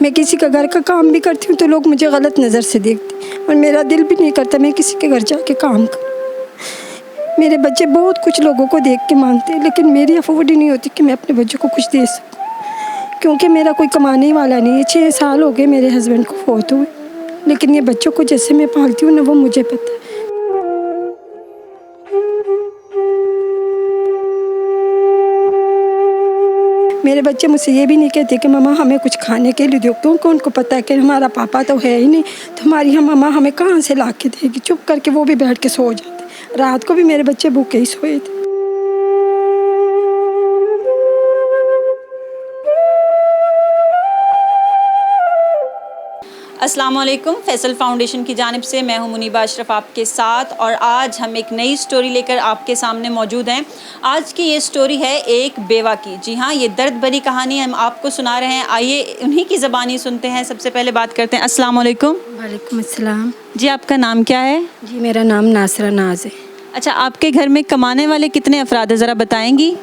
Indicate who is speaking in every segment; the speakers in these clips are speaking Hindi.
Speaker 1: मैं किसी का घर का काम भी करती हूँ तो लोग मुझे गलत नज़र से देखते और मेरा दिल भी नहीं करता मैं किसी के घर जाके काम करूँ। मेरे बच्चे बहुत कुछ लोगों को देख के मांगते हैं, लेकिन मेरी अफोर्ड ही नहीं होती कि मैं अपने बच्चों को कुछ दे सकूँ, क्योंकि मेरा कोई कमाने वाला नहीं है। 6 साल हो गए मेरे हस्बैंड को फौत हुए, लेकिन ये बच्चों को जैसे मैं पालती हूँ ना, वो मुझे पता है। मेरे बच्चे मुझसे ये भी नहीं कहते कि मम्मा हमें कुछ खाने के लिए दो, क्योंकि उनको पता है कि हमारा पापा तो है ही नहीं, तो हमारी मम्मा हमें कहाँ से ला के देगी। चुप करके वो भी बैठ के सो जाते। रात को भी मेरे बच्चे भूखे ही सोए थे।
Speaker 2: अस्सलाम वालेकुम। फैसल फाउंडेशन की जानिब से मैं हूं मुनीबा अशरफ आपके साथ, और आज हम एक नई स्टोरी लेकर आपके सामने मौजूद हैं। आज की ये स्टोरी है एक बेवा की। जी हाँ, ये दर्द भरी कहानी हम आपको सुना रहे हैं। आइए उन्हीं की ज़बानी सुनते हैं। सबसे पहले बात करते हैं। अस्सलाम वालेकुम।
Speaker 1: वालेकुम अस्सलाम।
Speaker 2: जी, आपका नाम क्या है?
Speaker 1: जी, मेरा नाम नासरा नाज है।
Speaker 2: अच्छा, आपके घर में कमाने वाले कितने अफराद हैं, ज़रा बताएँगी?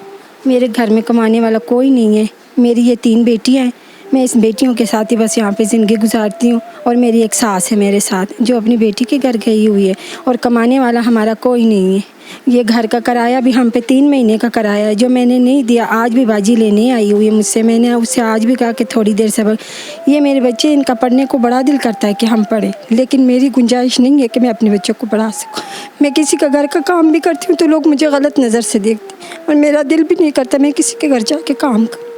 Speaker 1: मेरे घर में कमाने वाला कोई नहीं है। मेरी ये 3 बेटियाँ हैं। मैं इस बेटियों के साथ ही बस यहाँ पे ज़िंदगी गुजारती हूँ, और मेरी एक सास है मेरे साथ जो अपनी बेटी के घर गई हुई है, और कमाने वाला हमारा कोई नहीं है। ये घर का किराया भी हम पे 3 महीने का किराया है जो मैंने नहीं दिया। आज भी बाजी लेने आई हुई है मुझसे। मैंने उससे आज भी कहा कि थोड़ी देर सब्र। ये मेरे बच्चे, इनका पढ़ने को बड़ा दिल करता है कि हम पढ़ें, लेकिन मेरी गुंजाइश नहीं है कि मैं अपने बच्चों को पढ़ा सकूँ। मैं किसी का घर का काम भी करती हूँ तो लोग मुझे गलत नज़र से देखते, और मेरा दिल भी नहीं करता मैं किसी के घर जाके काम करूँ।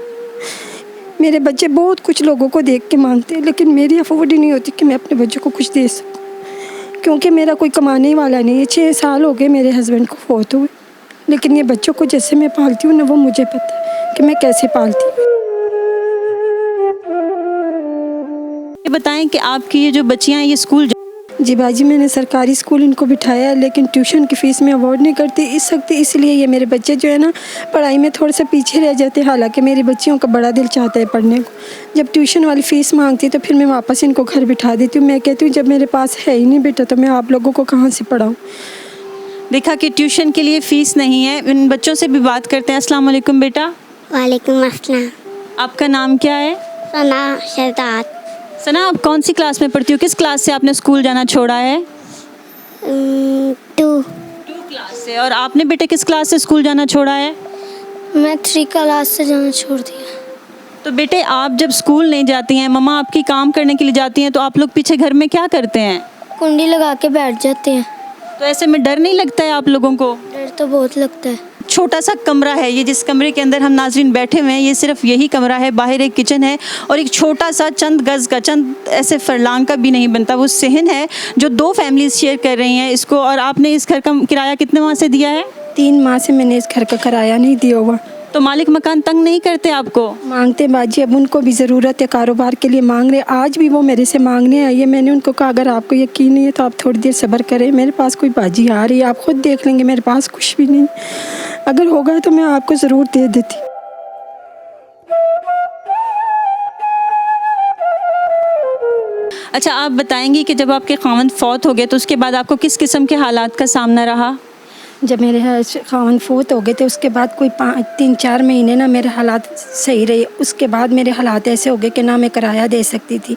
Speaker 1: मेरे बच्चे बहुत कुछ लोगों को देख के मांगते हैं, लेकिन मेरी अफोर्ड ही नहीं होती कि मैं अपने बच्चों को कुछ दे सकूँ, क्योंकि मेरा कोई कमाने वाला नहीं है। 6 साल हो गए मेरे हस्बैंड को फौत हुए, लेकिन ये बच्चों को जैसे मैं पालती हूँ ना, वो मुझे पता है कि मैं कैसे पालती हूँ।
Speaker 2: ये बताएं कि आपकी ये जो बच्चियाँ हैं ये स्कूल
Speaker 1: जी बाजी, मैंने सरकारी स्कूल इनको बिठाया है, लेकिन ट्यूशन की फ़ीस में अवॉर्ड नहीं करती इस वक्त, इसलिए ये मेरे बच्चे जो है ना पढ़ाई में थोड़ा सा पीछे रह जाते हैं। हालांकि मेरी बच्चियों का बड़ा दिल चाहता है पढ़ने को। जब ट्यूशन वाली फ़ीस मांगती है तो फिर मैं वापस इनको घर बिठा देती हूँ। मैं कहती हूँ जब मेरे पास है ही नहीं बेटा तो मैं आप लोगों को कहाँ से पढ़ाऊँ।
Speaker 2: देखा कि ट्यूशन के लिए फ़ीस नहीं है। इन बच्चों से भी बात करते हैं। अस्सलाम वालेकुम बेटा।
Speaker 3: वालेकुम अस्सलाम।
Speaker 2: आपका नाम क्या है?
Speaker 3: सना शहजाद।
Speaker 2: सना, आप कौन सी क्लास में पढ़ती हो? किस क्लास से आपने स्कूल जाना छोड़ा है?
Speaker 3: 2
Speaker 2: क्लास से। और आपने बेटे किस क्लास से स्कूल जाना छोड़ा है?
Speaker 3: मैं 3 क्लास से जाना छोड़ दिया।
Speaker 2: तो बेटे, आप जब स्कूल नहीं जाती हैं, मम्मा आपकी काम करने के लिए जाती हैं, तो आप लोग पीछे घर में क्या करते हैं?
Speaker 3: कुंडी लगा के बैठ जाते हैं।
Speaker 2: तो ऐसे में डर नहीं लगता है आप लोगों को?
Speaker 3: डर तो बहुत लगता है।
Speaker 2: छोटा सा कमरा है ये, जिस कमरे के अंदर हम नाज़रीन बैठे हुए हैं, ये सिर्फ यही कमरा है। बाहर एक किचन है और एक छोटा सा चंद गज़ का, चंद ऐसे फरलांग का भी नहीं बनता, वो सहन है जो 2 फैमिलीज शेयर कर रही हैं इसको। और आपने इस घर का किराया कितने माह से दिया है?
Speaker 1: 3 माह से मैंने इस घर का किराया नहीं दिया हुआ।
Speaker 2: तो मालिक मकान तंग नहीं करते आपको?
Speaker 1: मांगते बाजी, अब उनको भी ज़रूरत है, कारोबार के लिए मांग रहे। आज भी वो मेरे से मांगने आई है। मैंने उनको कहा अगर आपको यकीन नहीं है तो आप थोड़ी देर सब्र करें, मेरे पास कोई बाजी आ रही है, आप खुद देख लेंगे, मेरे पास कुछ भी नहीं। अगर होगा तो मैं आपको ज़रूर दे देती।
Speaker 2: अच्छा, आप बताएंगी कि जब आपके खावंद फौत हो गए तो उसके बाद आपको किस किस्म के हालात का सामना रहा?
Speaker 1: जब मेरे खावन फौत हो गए थे उसके बाद कोई 3-4 महीने ना मेरे हालात सही रहे। उसके बाद मेरे हालात ऐसे हो गए कि ना मैं किराया दे सकती थी,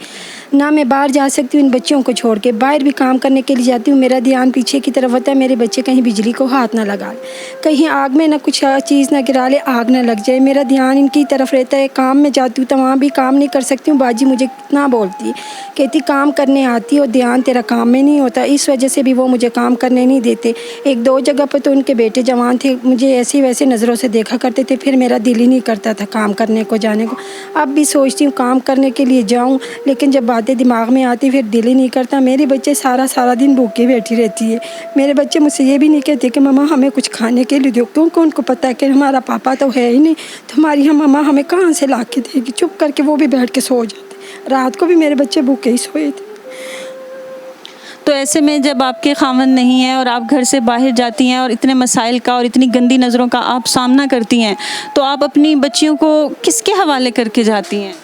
Speaker 1: ना मैं बाहर जा सकती हूँ इन बच्चों को छोड़ के। बाहर भी काम करने के लिए जाती हूँ, मेरा ध्यान पीछे की तरफ होता है, मेरे बच्चे कहीं बिजली को हाथ ना लगा ले, कहीं आग में ना कुछ चीज़ ना गिरा ले, आग ना लग जाए। मेरा ध्यान इनकी तरफ रहता है। काम में जाती हूँ तो वहाँ भी काम नहीं कर सकती हूँ। बाजी मुझे कितना बोलती है, कहती काम करने आती हो, ध्यान तेरा काम में नहीं होता। इस वजह से भी वो मुझे काम करने नहीं देते। 1-2 जगह पर तो उनके बेटे जवान थे, मुझे ऐसी वैसे नज़रों से देखा करते थे, फिर मेरा दिल ही नहीं करता था काम करने को जाने को। अब भी सोचती हूँ काम करने के लिए जाऊँ, लेकिन जब बातें दिमाग में आती फिर दिल ही नहीं करता। मेरे बच्चे सारा दिन भूखे बैठी रहती है। मेरे बच्चे मुझसे ये भी नहीं कहते कि मम्मा हमें कुछ खाने के लिए दो, क्योंकि उनको पता है कि हमारा पापा तो है ही नहीं, तो हमारी मम्मा हमें कहाँ से ला के देगी। चुप करके वो भी बैठ के सो जाते। रात को भी मेरे बच्चे भूखे ही सोए थे।
Speaker 2: तो ऐसे में जब आपके खावन नहीं है और आप घर से बाहर जाती हैं और इतने मसाइल का और इतनी गंदी नज़रों का आप सामना करती हैं, तो आप अपनी बच्चियों को किसके हवाले करके जाती हैं?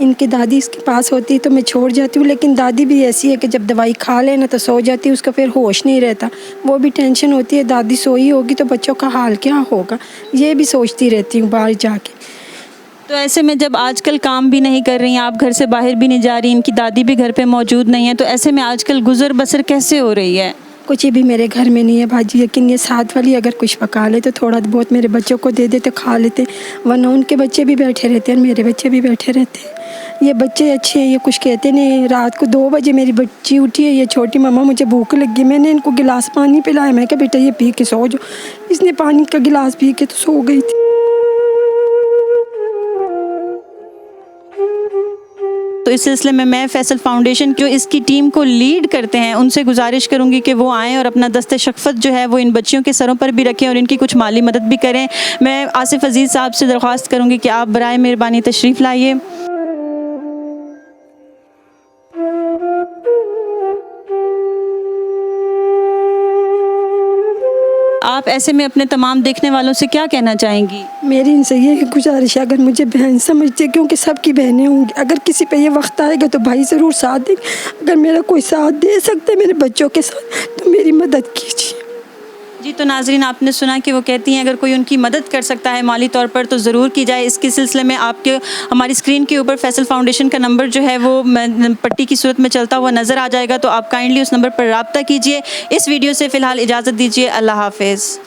Speaker 1: इनकी दादी इसके पास होती तो मैं छोड़ जाती हूँ, लेकिन दादी भी ऐसी है कि जब दवाई खा लेना तो सो जाती है, उसका फिर होश नहीं रहता। वो भी टेंशन होती है, दादी सोई होगी तो बच्चों का हाल क्या होगा, ये भी सोचती रहती हूँ बाहर जाके।
Speaker 2: तो ऐसे में जब आजकल काम भी नहीं कर रही हैं, आप घर से बाहर भी नहीं जा रही, इनकी दादी भी घर पे मौजूद नहीं है, तो ऐसे में आजकल गुजर बसर कैसे हो रही है?
Speaker 1: कुछ भी मेरे घर में नहीं है भाजी, लेकिन ये साथ वाली अगर कुछ पका ले तो थोड़ा बहुत मेरे बच्चों को दे देते, खा लेते, वरना उनके बच्चे भी बैठे रहते हैं और मेरे बच्चे भी बैठे रहते हैं। ये बच्चे अच्छे हैं, ये कुछ कहते नहीं। रात को 2 बजे मेरी बच्ची उठी है, ये छोटी, मम्मा मुझे भूख लगी। मैंने इनको गिलास पानी पिलाया, मैं कहा बेटा ये पी के सो जाओ। इसने पानी का गिलास पी के तो सो गई थी।
Speaker 2: तो इस सिलसिले में मैं फैसल फाउंडेशन जो इसकी टीम को लीड करते हैं उनसे गुजारिश करूंगी कि वो आएँ और अपना दस्ते शफ़क़त जो है वो इन बच्चियों के सरों पर भी रखें और इनकी कुछ माली मदद भी करें। मैं आसिफ अजीज़ साहब से दरख्वास्त करूंगी कि आप बराए मेहरबानी तशरीफ़ लाइए। आप ऐसे में अपने तमाम देखने वालों से क्या कहना चाहेंगी?
Speaker 1: मेरी इनसे ये गुजारिश है, अगर मुझे बहन समझते, क्योंकि सबकी बहनें होंगी, अगर किसी पे ये वक्त आएगा तो भाई ज़रूर साथ देंगे। अगर मेरा कोई साथ दे सकता है मेरे बच्चों के साथ तो मेरी मदद कीजिए।
Speaker 2: जी, तो नाजरीन आपने सुना कि वो कहती हैं अगर कोई उनकी मदद कर सकता है माली तौर पर तो ज़रूर की जाए। इसके सिलसिले में आपके हमारी स्क्रीन के ऊपर फैसल फाउंडेशन का नंबर जो है वो पट्टी की सूरत में चलता हुआ नज़र आ जाएगा, तो आप काइंडली उस नंबर पर रब्ता कीजिए। इस वीडियो से फ़िलहाल इजाज़त दीजिए। अल्लाह हाफ़िज़।